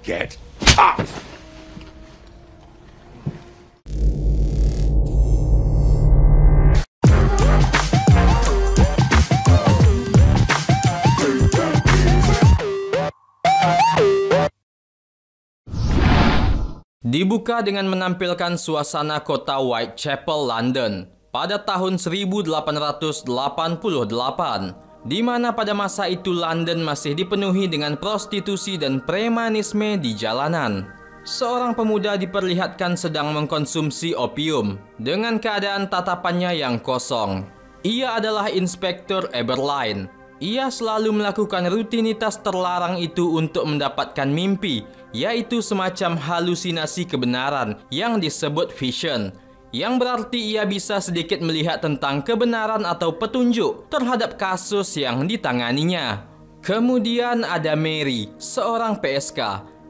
Get up! Dibuka dengan menampilkan suasana kota Whitechapel, London pada tahun 1888, di mana pada masa itu London masih dipenuhi dengan prostitusi dan premanisme di jalanan. Seorang pemuda diperlihatkan sedang mengkonsumsi opium dengan keadaan tatapannya yang kosong. Ia adalah Inspektur Eberline. Ia selalu melakukan rutinitas terlarang itu untuk mendapatkan mimpi, yaitu semacam halusinasi kebenaran yang disebut vision, yang berarti ia bisa sedikit melihat tentang kebenaran atau petunjuk terhadap kasus yang ditanganinya. Kemudian ada Mary, seorang PSK.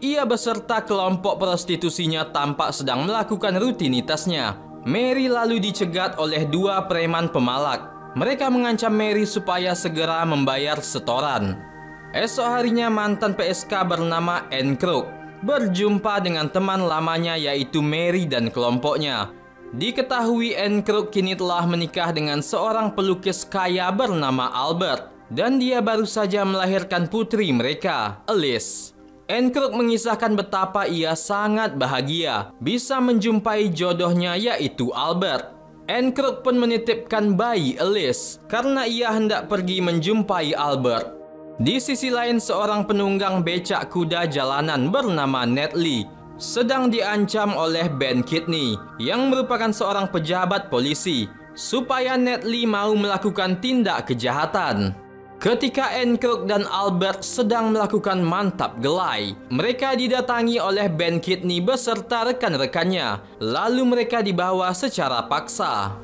Ia beserta kelompok prostitusinya tampak sedang melakukan rutinitasnya. Mary lalu dicegat oleh dua preman pemalak. Mereka mengancam Mary supaya segera membayar setoran. Esok harinya mantan PSK bernama Anne Crook berjumpa dengan teman lamanya yaitu Mary dan kelompoknya. Diketahui Anne Crook kini telah menikah dengan seorang pelukis kaya bernama Albert dan dia baru saja melahirkan putri mereka, Alice. Anne Crook mengisahkan betapa ia sangat bahagia bisa menjumpai jodohnya yaitu Albert. Anne Crook pun menitipkan bayi Alice karena ia hendak pergi menjumpai Albert. Di sisi lain, seorang penunggang becak kuda jalanan bernama Ned Lee sedang diancam oleh Ben Kidney yang merupakan seorang pejabat polisi supaya Ned Lee mau melakukan tindak kejahatan. Ketika Anne Crook dan Albert sedang melakukan mantap gelai, mereka didatangi oleh Ben Kidney beserta rekan-rekannya. Lalu mereka dibawa secara paksa.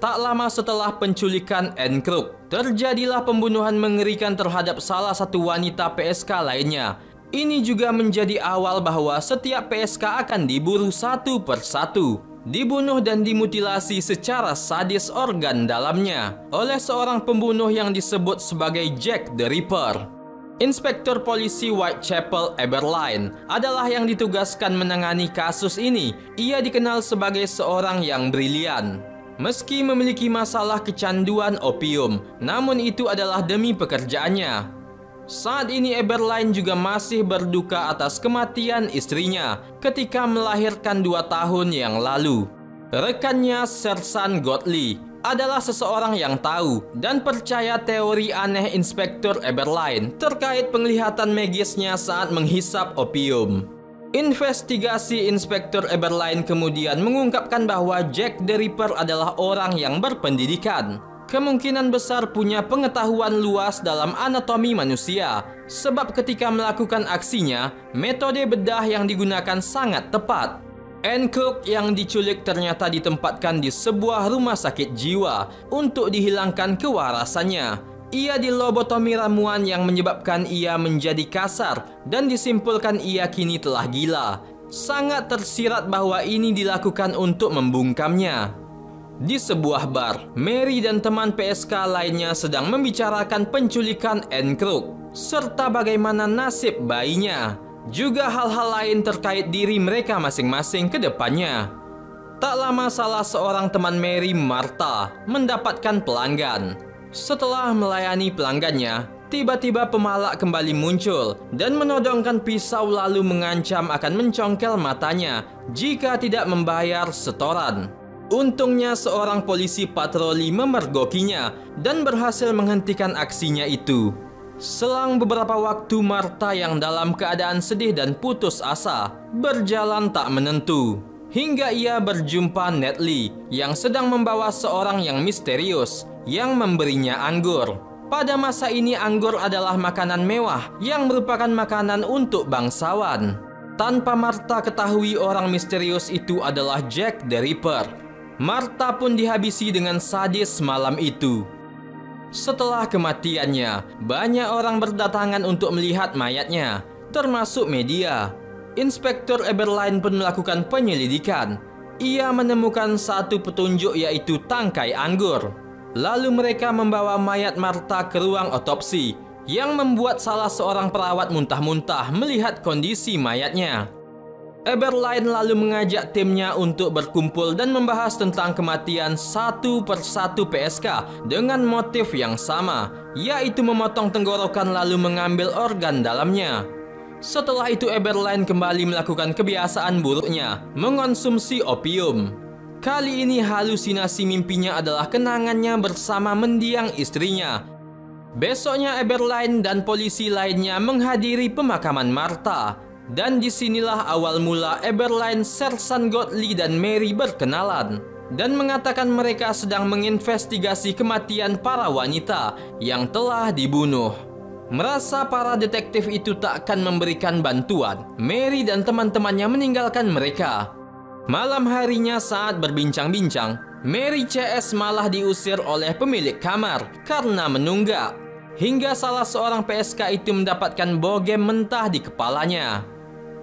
Tak lama setelah penculikan Anne Crook, terjadilah pembunuhan mengerikan terhadap salah satu wanita PSK lainnya. Ini juga menjadi awal bahwa setiap PSK akan diburu satu persatu, dibunuh dan dimutilasi secara sadis organ dalamnya oleh seorang pembunuh yang disebut sebagai Jack the Ripper. Inspektur polisi Whitechapel Eberline adalah yang ditugaskan menangani kasus ini. Ia dikenal sebagai seorang yang brilian. Meski memiliki masalah kecanduan opium, namun itu adalah demi pekerjaannya. Saat ini Eberline juga masih berduka atas kematian istrinya ketika melahirkan 2 tahun yang lalu. Rekannya Sersan Godley adalah seseorang yang tahu dan percaya teori aneh Inspektur Eberline terkait penglihatan magisnya saat menghisap opium. Investigasi Inspektur Eberline kemudian mengungkapkan bahwa Jack the Ripper adalah orang yang berpendidikan. Kemungkinan besar punya pengetahuan luas dalam anatomi manusia, sebab ketika melakukan aksinya, metode bedah yang digunakan sangat tepat. Anne Crook yang diculik ternyata ditempatkan di sebuah rumah sakit jiwa untuk dihilangkan kewarasannya. Ia dilobotomi ramuan yang menyebabkan ia menjadi kasar dan disimpulkan ia kini telah gila. Sangat tersirat bahwa ini dilakukan untuk membungkamnya. Di sebuah bar, Mary dan teman PSK lainnya sedang membicarakan penculikan Anne Crook serta bagaimana nasib bayinya, juga hal-hal lain terkait diri mereka masing-masing ke depannya. Tak lama salah seorang teman Mary, Martha, mendapatkan pelanggan. Setelah melayani pelanggannya, tiba-tiba pemalak kembali muncul dan menodongkan pisau lalu mengancam akan mencongkel matanya jika tidak membayar setoran. Untungnya seorang polisi patroli memergokinya dan berhasil menghentikan aksinya itu. Selang beberapa waktu, Martha yang dalam keadaan sedih dan putus asa berjalan tak menentu hingga ia berjumpa Ned Lee yang sedang membawa seorang yang misterius yang memberinya anggur. Pada masa ini anggur adalah makanan mewah yang merupakan makanan untuk bangsawan. Tanpa Martha ketahui orang misterius itu adalah Jack the Ripper. Martha pun dihabisi dengan sadis malam itu. Setelah kematiannya, banyak orang berdatangan untuk melihat mayatnya, termasuk media. Inspektur Eberline pun melakukan penyelidikan. Ia menemukan satu petunjuk yaitu tangkai anggur. Lalu mereka membawa mayat Martha ke ruang otopsi yang membuat salah seorang perawat muntah-muntah melihat kondisi mayatnya. Eberlein lalu mengajak timnya untuk berkumpul dan membahas tentang kematian satu persatu PSK dengan motif yang sama, yaitu memotong tenggorokan lalu mengambil organ dalamnya. Setelah itu Eberlein kembali melakukan kebiasaan buruknya, mengonsumsi opium. Kali ini halusinasi mimpinya adalah kenangannya bersama mendiang istrinya. Besoknya Eberlein dan polisi lainnya menghadiri pemakaman Martha. Dan disinilah awal mula Eberlein, Sersan Godley dan Mary berkenalan dan mengatakan mereka sedang menginvestigasi kematian para wanita yang telah dibunuh. Merasa para detektif itu tak akan memberikan bantuan, Mary dan teman-temannya meninggalkan mereka. Malam harinya saat berbincang-bincang, Mary CS malah diusir oleh pemilik kamar karena menunggak. Hingga salah seorang PSK itu mendapatkan bogem mentah di kepalanya.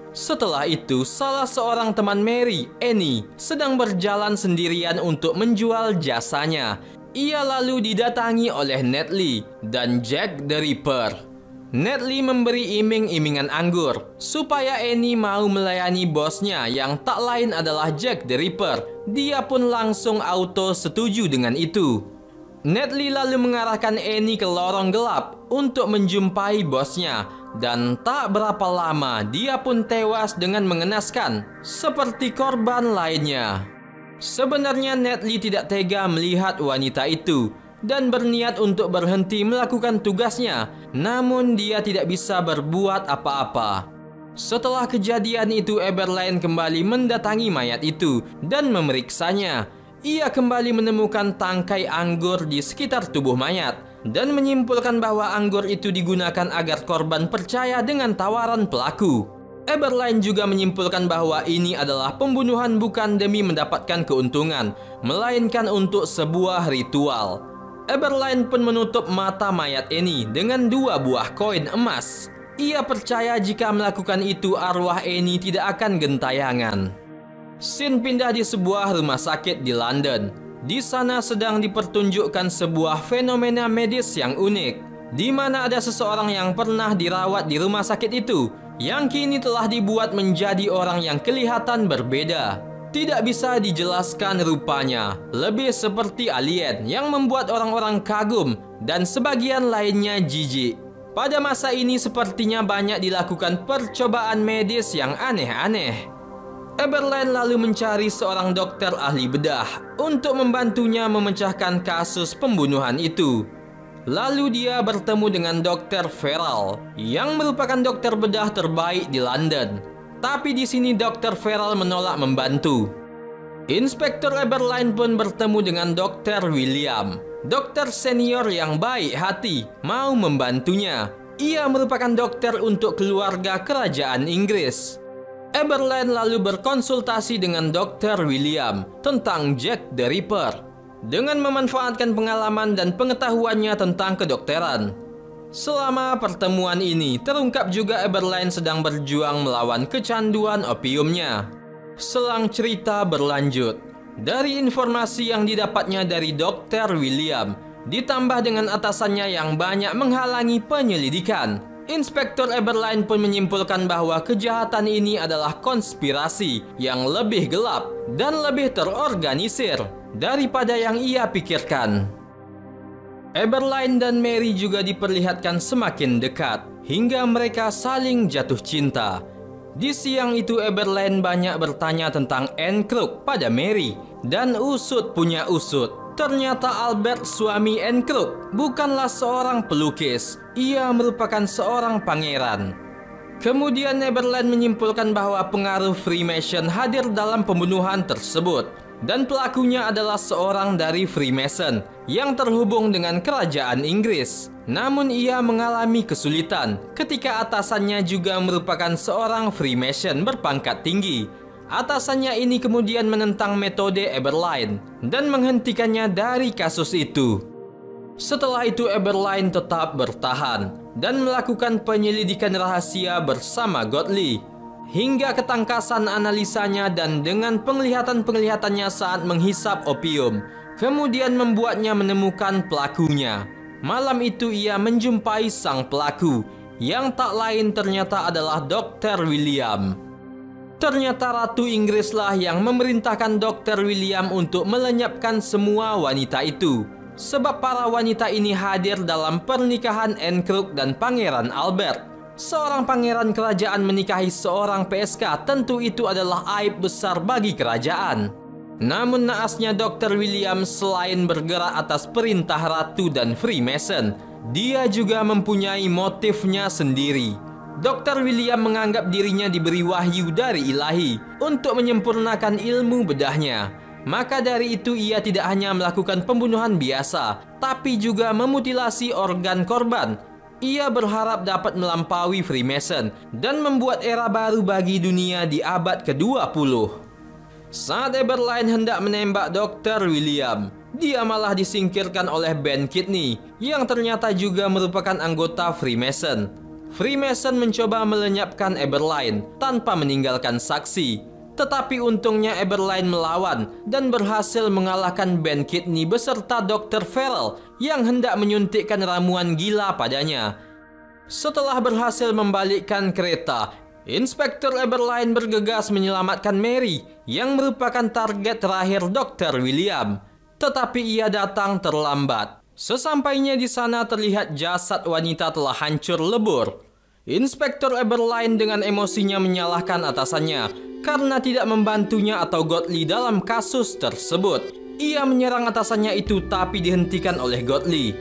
Setelah itu, salah seorang teman Mary, Annie, sedang berjalan sendirian untuk menjual jasanya. Ia lalu didatangi oleh Ned Lee dan Jack the Ripper. Ned Lee memberi iming-imingan anggur supaya Annie mau melayani bosnya yang tak lain adalah Jack the Ripper. Dia pun langsung auto setuju dengan itu. Ned Lee lalu mengarahkan Annie ke lorong gelap untuk menjumpai bosnya. Dan tak berapa lama dia pun tewas dengan mengenaskan seperti korban lainnya. Sebenarnya Ned Lee tidak tega melihat wanita itu dan berniat untuk berhenti melakukan tugasnya, namun dia tidak bisa berbuat apa-apa. Setelah kejadian itu, Eberlein kembali mendatangi mayat itu dan memeriksanya. Ia kembali menemukan tangkai anggur di sekitar tubuh mayat dan menyimpulkan bahwa anggur itu digunakan agar korban percaya dengan tawaran pelaku. Eberlein juga menyimpulkan bahwa ini adalah pembunuhan bukan demi mendapatkan keuntungan, melainkan untuk sebuah ritual. Eberlein pun menutup mata mayat Annie dengan 2 buah koin emas. Ia percaya jika melakukan itu arwah Annie tidak akan gentayangan. Scene pindah di sebuah rumah sakit di London. Di sana sedang dipertunjukkan sebuah fenomena medis yang unik, di mana ada seseorang yang pernah dirawat di rumah sakit itu, yang kini telah dibuat menjadi orang yang kelihatan berbeda. Tidak bisa dijelaskan rupanya, lebih seperti alien yang membuat orang-orang kagum dan sebagian lainnya jijik. Pada masa ini sepertinya banyak dilakukan percobaan medis yang aneh-aneh. Eberlein lalu mencari seorang dokter ahli bedah untuk membantunya memecahkan kasus pembunuhan itu. Lalu dia bertemu dengan Dr. Farrell yang merupakan dokter bedah terbaik di London. Tapi di sini Dr. Farrell menolak membantu. Inspektur Eberlein pun bertemu dengan Dr. William, dokter senior yang baik hati, mau membantunya. Ia merupakan dokter untuk keluarga kerajaan Inggris. Eberlein lalu berkonsultasi dengan Dr. William tentang Jack the Ripper dengan memanfaatkan pengalaman dan pengetahuannya tentang kedokteran. Selama pertemuan ini, terungkap juga Eberlein sedang berjuang melawan kecanduan opiumnya. Selang cerita berlanjut. Dari informasi yang didapatnya dari Dr. William, ditambah dengan atasannya yang banyak menghalangi penyelidikan, Inspektur Eberlein pun menyimpulkan bahwa kejahatan ini adalah konspirasi yang lebih gelap dan lebih terorganisir daripada yang ia pikirkan. Eberlein dan Mary juga diperlihatkan semakin dekat hingga mereka saling jatuh cinta. Di siang itu Eberlein banyak bertanya tentang Anne Crook pada Mary dan usut punya usut. Ternyata Albert, suami Anne Crook, bukanlah seorang pelukis. Ia merupakan seorang pangeran. Kemudian Eberlein menyimpulkan bahwa pengaruh Freemason hadir dalam pembunuhan tersebut. Dan pelakunya adalah seorang dari Freemason yang terhubung dengan kerajaan Inggris. Namun ia mengalami kesulitan ketika atasannya juga merupakan seorang Freemason berpangkat tinggi. Atasannya ini kemudian menentang metode Eberlein dan menghentikannya dari kasus itu. Setelah itu Eberlein tetap bertahan dan melakukan penyelidikan rahasia bersama Godley hingga ketangkasan analisanya dan dengan penglihatan-penglihatannya saat menghisap opium, kemudian membuatnya menemukan pelakunya. Malam itu ia menjumpai sang pelaku, yang tak lain ternyata adalah Dr. William. Ternyata Ratu Inggrislah yang memerintahkan Dr. William untuk melenyapkan semua wanita itu. Sebab para wanita ini hadir dalam pernikahan Anne Crook dan Pangeran Albert. Seorang pangeran kerajaan menikahi seorang PSK, tentu itu adalah aib besar bagi kerajaan. Namun naasnya Dr. William selain bergerak atas perintah Ratu dan Freemason, dia juga mempunyai motifnya sendiri. Dr. William menganggap dirinya diberi wahyu dari ilahi untuk menyempurnakan ilmu bedahnya. Maka dari itu ia tidak hanya melakukan pembunuhan biasa, tapi juga memutilasi organ korban. Ia berharap dapat melampaui Freemason dan membuat era baru bagi dunia di abad ke-20. Saat Eberlein hendak menembak Dr. William, dia malah disingkirkan oleh Ben Kidney yang ternyata juga merupakan anggota Freemason. Freemason mencoba melenyapkan Eberlein tanpa meninggalkan saksi. Tetapi untungnya Eberlein melawan dan berhasil mengalahkan Ben Kidney beserta Dr. Farrell yang hendak menyuntikkan ramuan gila padanya. Setelah berhasil membalikkan kereta, Inspektur Eberlein bergegas menyelamatkan Mary yang merupakan target terakhir Dr. William. Tetapi ia datang terlambat. Sesampainya di sana terlihat jasad wanita telah hancur lebur. Inspektur Eberlein dengan emosinya menyalahkan atasannya karena tidak membantunya atau Godley dalam kasus tersebut. Ia menyerang atasannya itu tapi dihentikan oleh Godley.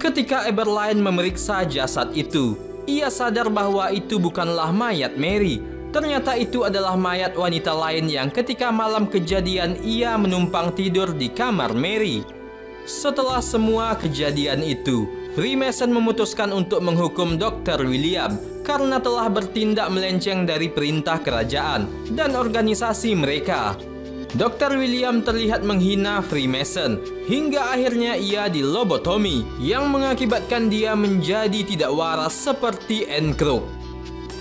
Ketika Eberlein memeriksa jasad itu, ia sadar bahwa itu bukanlah mayat Mary. Ternyata itu adalah mayat wanita lain yang ketika malam kejadian ia menumpang tidur di kamar Mary. Setelah semua kejadian itu, Freemason memutuskan untuk menghukum Dr. William karena telah bertindak melenceng dari perintah kerajaan dan organisasi mereka. Dr. William terlihat menghina Freemason hingga akhirnya ia dilobotomi yang mengakibatkan dia menjadi tidak waras seperti Anne Crook.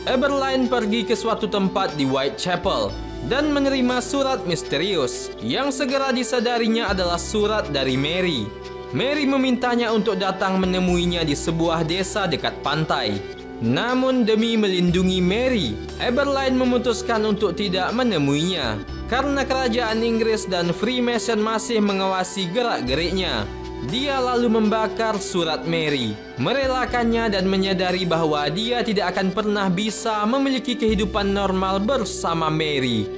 Eberlein pergi ke suatu tempat di Whitechapel dan menerima surat misterius yang segera disadarinya adalah surat dari Mary. Mary memintanya untuk datang menemuinya di sebuah desa dekat pantai. Namun demi melindungi Mary, Eberlein memutuskan untuk tidak menemuinya karena kerajaan Inggris dan Freemason masih mengawasi gerak-geriknya. Dia lalu membakar surat Mary, merelakannya dan menyadari bahwa dia tidak akan pernah bisa memiliki kehidupan normal bersama Mary.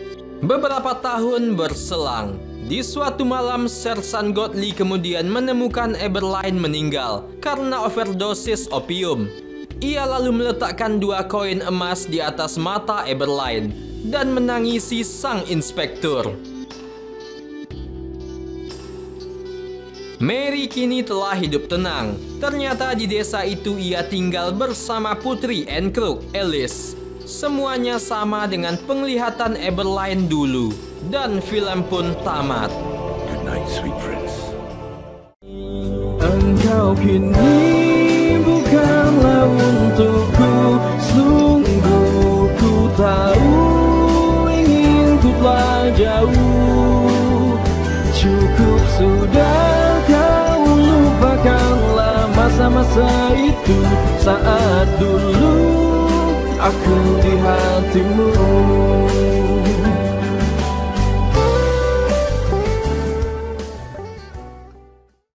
Beberapa tahun berselang, di suatu malam Sersan Godley kemudian menemukan Eberlein meninggal karena overdosis opium. Ia lalu meletakkan 2 koin emas di atas mata Eberlein dan menangisi sang inspektur. Mary kini telah hidup tenang. Ternyata di desa itu ia tinggal bersama putri Anne Crook, Alice. Semuanya sama dengan penglihatan Eberlein dulu. Dan film pun tamat. Good night, sweet prince. Engkau kini bukanlah untukku, sungguh ku tahu ingin ku telah jauh. Cukup sudah kau lupakanlah masa-masa itu, saat dulu aku di hatimu.